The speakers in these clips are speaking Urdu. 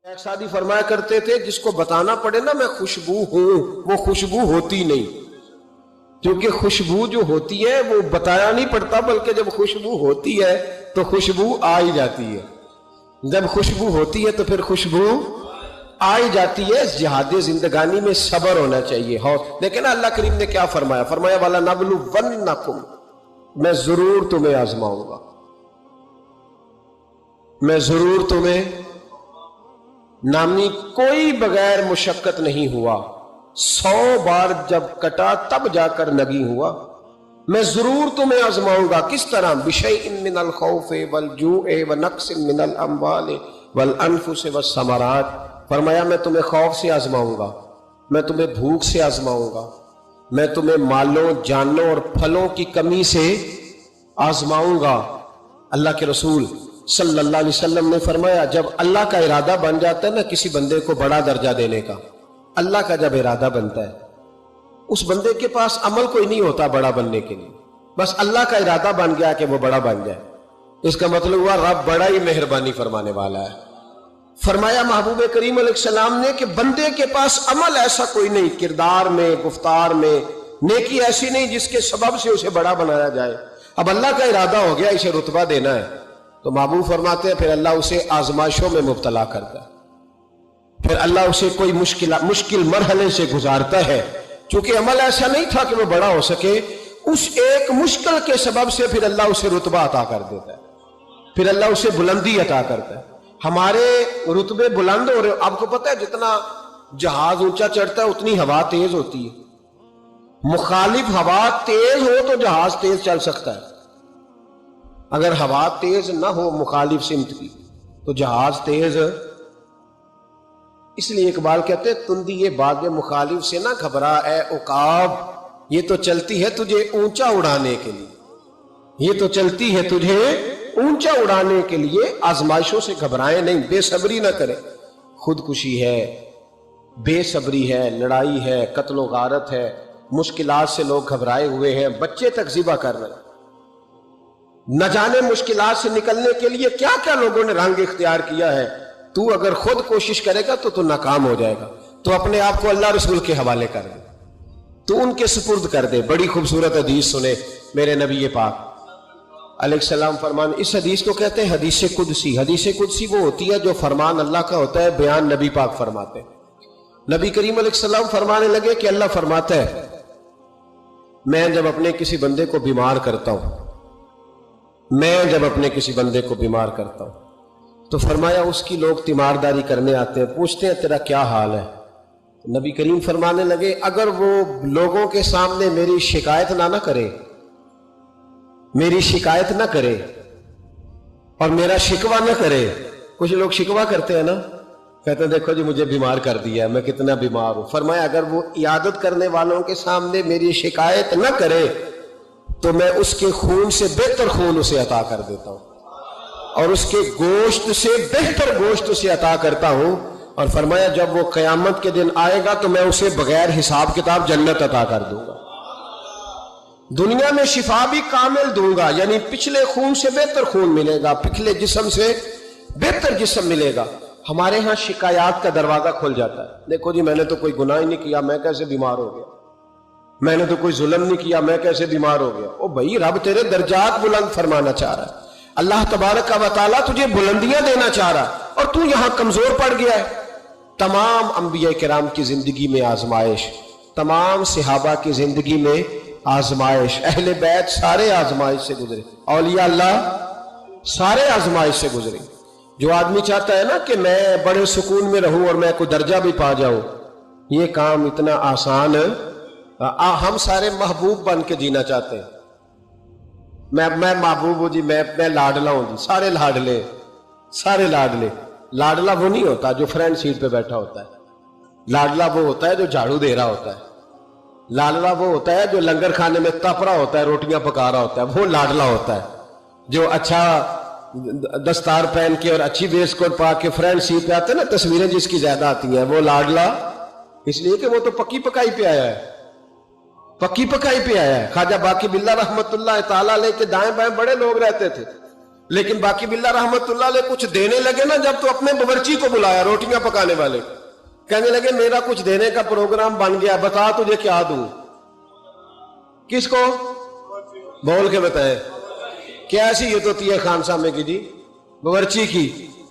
ایک شادی فرمایا کرتے تھے جس کو بتانا پڑے نا میں خوشبو ہوں، وہ خوشبو ہوتی نہیں، کیونکہ خوشبو جو ہوتی ہے وہ بتایا نہیں پڑتا، بلکہ جب خوشبو ہوتی ہے تو خوشبو آ ہی جاتی ہے، جب خوشبو ہوتی ہے تو پھر خوشبو آ ہی جاتی ہے۔ اس جہاد زندگانی میں صبر ہونا چاہیے۔ دیکھیں نا اللہ کریم نے کیا فرمایا، فرمایا والا نبلونکم، میں ضرور تمہیں آزماؤں گا، میں ضرور تمہیں، نامی کوئی بغیر مشقت نہیں ہوا، 100 بار جب کٹا تب جا کر نگی ہوا، میں ضرور تمہیں آزماؤں گا۔ کس طرح؟ بشیء من الخوف والجوع ونقص من الاموال والانفس والثمرات، فرمایا میں تمہیں خوف سے آزماؤں گا، میں تمہیں بھوک سے آزماؤں گا، میں تمہیں مالوں جانوں اور پھلوں کی کمی سے آزماؤں گا۔ اللہ کے رسول صلی اللہ علیہ وسلم نے فرمایا جب اللہ کا ارادہ بن جاتا ہے نا کسی بندے کو بڑا درجہ دینے کا، اللہ کا جب ارادہ بنتا ہے اس بندے کے پاس عمل کوئی نہیں ہوتا بڑا بننے کے لیے، بس اللہ کا ارادہ بن گیا کہ وہ بڑا بن جائے، اس کا مطلب ہوا رب بڑا ہی مہربانی فرمانے والا ہے۔ فرمایا محبوب کریم علیہ السلام نے کہ بندے کے پاس عمل ایسا کوئی نہیں، کردار میں، گفتار میں نیکی ایسی نہیں جس کے سبب سے اسے بڑا بنایا جائے۔ اب اللہ کا ارادہ ہو گیا اسے رتبہ دینا ہے تو محبوب فرماتے ہیں پھر اللہ اسے آزمائشوں میں مبتلا کرتا ہے، پھر اللہ اسے کوئی مشکل مرحلے سے گزارتا ہے، چونکہ عمل ایسا نہیں تھا کہ وہ بڑا ہو سکے، اس ایک مشکل کے سبب سے پھر اللہ اسے رتبہ عطا کر دیتا ہے، پھر اللہ اسے بلندی عطا کرتا ہے۔ ہمارے رتبے بلند ہو رہے، آپ کو پتہ ہے جتنا جہاز اونچا چڑھتا ہے اتنی ہوا تیز ہوتی ہے، مخالف ہوا تیز ہو تو جہاز تیز چل سکتا ہے، اگر ہوا تیز نہ ہو مخالف سمت کی تو جہاز تیز، اس لیے اقبال کہتے ہیں تندی یہ باغ مخالف سے نہ گھبرا اے عقاب، یہ تو چلتی ہے تجھے اونچا اڑانے کے لیے، یہ تو چلتی ہے تجھے اونچا اڑانے کے لیے، آزمائشوں سے گھبرائیں نہیں، بے صبری نہ کریں، خودکشی ہے، بے صبری ہے، لڑائی ہے، قتل و غارت ہے، مشکلات سے لوگ گھبرائے ہوئے ہیں، بچے تک ذبح کر رہے ہیں، نہ جانے مشکلات سے نکلنے کے لیے کیا کیا لوگوں نے رنگ اختیار کیا ہے۔ تو اگر خود کوشش کرے گا تو ناکام ہو جائے گا، تو اپنے آپ کو اللہ رسول کے حوالے کر دے، تو ان کے سپرد کر دے۔ بڑی خوبصورت حدیث سنے میرے نبی پاک علیہ السلام فرمان، اس حدیث کو کہتے ہیں حدیث قدسی۔ حدیث قدسی وہ ہوتی ہے جو فرمان اللہ کا ہوتا ہے، بیان نبی پاک فرماتے ہیں۔ نبی کریم علیہ السلام فرمانے لگے کہ اللہ فرماتا ہے میں جب اپنے کسی بندے کو بیمار کرتا ہوں، میں جب اپنے کسی بندے کو بیمار کرتا ہوں تو فرمایا اس کی لوگ تیمارداری کرنے آتے ہیں، پوچھتے ہیں تیرا کیا حال ہے؟ نبی کریم فرمانے لگے اگر وہ لوگوں کے سامنے میری شکایت نہ کرے، میری شکایت نہ کرے اور میرا شکوہ نہ کرے، کچھ لوگ شکوہ کرتے ہیں نا، کہتے ہیں دیکھو جی مجھے بیمار کر دیا، میں کتنا بیمار ہوں، فرمایا اگر وہ عیادت کرنے والوں کے سامنے میری شکایت نہ کرے تو میں اس کے خون سے بہتر خون اسے عطا کر دیتا ہوں اور اس کے گوشت سے بہتر گوشت اسے عطا کرتا ہوں، اور فرمایا جب وہ قیامت کے دن آئے گا تو میں اسے بغیر حساب کتاب جنت عطا کر دوں گا، دنیا میں شفا بھی کامل دوں گا، یعنی پچھلے خون سے بہتر خون ملے گا، پچھلے جسم سے بہتر جسم ملے گا۔ ہمارے ہاں شکایات کا دروازہ کھل جاتا ہے، دیکھو جی میں نے تو کوئی گناہ ہی نہیں کیا، میں کیسے بیمار ہو گیا، میں نے تو کوئی ظلم نہیں کیا، میں کیسے بیمار ہو گیا۔ او بھائی رب تیرے درجات بلند فرمانا چاہ رہا ہے، اللہ تبارک و تعالیٰ تجھے بلندیاں دینا چاہ رہا ہے اور تو یہاں کمزور پڑ گیا ہے۔ تمام انبیاء کرام کی زندگی میں آزمائش، تمام صحابہ کی زندگی میں آزمائش، اہل بیت سارے آزمائش سے گزرے، اولیاء اللہ سارے آزمائش سے گزرے۔ جو آدمی چاہتا ہے نا کہ میں بڑے سکون میں رہوں اور میں کوئی درجہ بھی پا جاؤں، یہ کام اتنا آسان ہے۔ ہم سارے محبوب بن کے جینا چاہتے ہیں، میں محبوب ہوں جی، میں لاڈلا ہوں جی، سارے لاڈلے، سارے لاڈلے۔ لاڈلا وہ نہیں ہوتا جو فرنٹ سیٹ پہ بیٹھا ہوتا ہے، لاڈلا وہ ہوتا ہے جو جھاڑو دے رہا ہوتا ہے، لاڈلا وہ ہوتا ہے جو لنگر کھانے میں تپ رہا ہوتا ہے، روٹیاں پکا رہا ہوتا ہے، وہ لاڈلا ہوتا ہے۔ جو اچھا دستار پہن کے اور اچھی ویس کوٹ پا کے فرنٹ سیٹ پہ آتے ہیں نا، تصویریں جس کی زیادہ آتی ہیں، وہ لاڈلا اس لیے کہ وہ تو پکی پکائی پہ آیا ہے، پکی پکائی پہ آیا ہے۔ خواجہ باقی باللہ رحمت اللہ تعالیٰ علیہ کے دائیں بائیں بڑے لوگ رہتے تھے، لیکن باقی باللہ رحمت اللہ علیہ کچھ دینے لگے نا جب، تو اپنے باورچی کو بلایا، روٹیاں پکانے والے، کہنے لگے میرا کچھ دینے کا پروگرام بن گیا، بتا تجھے کیا دوں؟ کس کو؟ بول کے بتائیں۔ کیسی یہ ہوتی ہے خان سامے کی جی؟ باورچی کی۔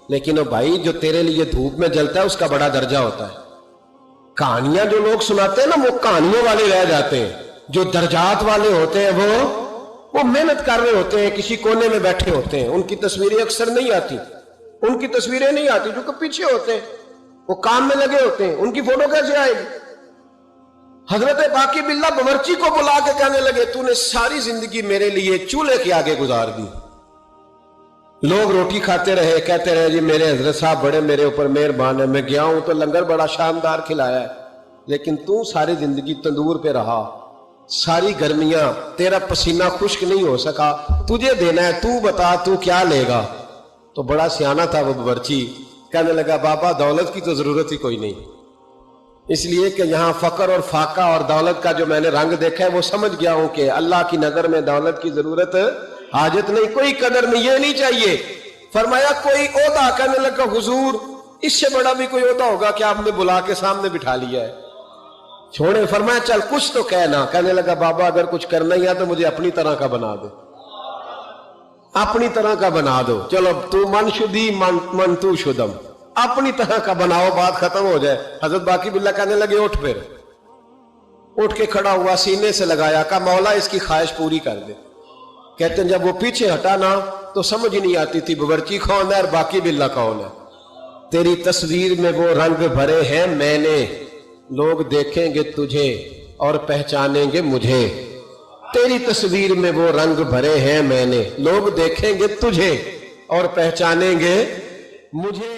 لیکن وہ بھائی جو تیرے لیے دھوپ میں جلتا ہے اس کا بڑا درجہ ہوتا ہے۔ کہانیاں جو لوگ سناتے ہیں نا وہ کہانیوں والے رہ جاتے ہیں، جو درجات والے ہوتے ہیں وہ محنت کر رہے ہوتے ہیں، کسی کونے میں بیٹھے ہوتے ہیں، ان کی تصویریں اکثر نہیں آتی، ان کی تصویریں نہیں آتی جو کہ پیچھے ہوتے ہیں، وہ کام میں لگے ہوتے ہیں، ان کی فوٹو کیسے آئے گی؟ حضرت باقی باللہ باورچی کو بلا کے کہنے لگے تو نے ساری زندگی میرے لیے چولہے کے آگے گزار دی۔ لوگ روٹی کھاتے رہے، کہتے رہے جی میرے حضرت صاحب بڑے میرے اوپر مہربان ہے، میں گیا ہوں تو لنگر بڑا شاندار کھلایا ہے، لیکن تو ساری زندگی تندور پہ رہا، ساری گرمیاں تیرا پسینہ خشک نہیں ہو سکا، تجھے دینا ہے، تو بتا تو کیا لے گا؟ تو بڑا سیانہ تھا وہ باورچی، کہنے لگا بابا دولت کی تو ضرورت ہی کوئی نہیں، اس لیے کہ یہاں فقر اور فاقہ اور دولت کا جو میں نے رنگ دیکھا ہے وہ سمجھ گیا ہوں کہ اللہ کی نظر میں دولت کی ضرورت حاجت نہیں، کوئی قدر نہیں، یہ نہیں چاہیے۔ فرمایا کوئی عہدہ، کہنے لگا حضور اس سے بڑا بھی کوئی عہدہ ہوگا کہ آپ نے بلا کے سامنے بٹھا لیا ہے، چھوڑے۔ فرمایا چل کچھ تو کہنا، کہنے لگا بابا اگر کچھ کرنا ہی ہے تو مجھے اپنی طرح کا بنا دو، اپنی طرح کا بنا دو، چلو تو من شدی من تو شدم، اپنی طرح کا بناؤ، بات ختم ہو جائے۔ حضرت باقی باللہ کہنے لگے اٹھ، پھر اٹھ کے کھڑا ہوا، سینے سے لگایا، کہا مولا اس کی خواہش پوری کر دے۔ کہتے ہیں جب وہ پیچھے ہٹا نا تو سمجھ نہیں آتی تھی باورچی کون ہے اور باقی باللہ کون ہے۔ تیری تصویر میں وہ رنگ بھرے ہیں میں نے، لوگ دیکھیں گے تجھے اور پہچانیں گے مجھے۔ تیری تصویر میں وہ رنگ بھرے ہیں میں نے، لوگ دیکھیں گے تجھے اور پہچانیں گے مجھے۔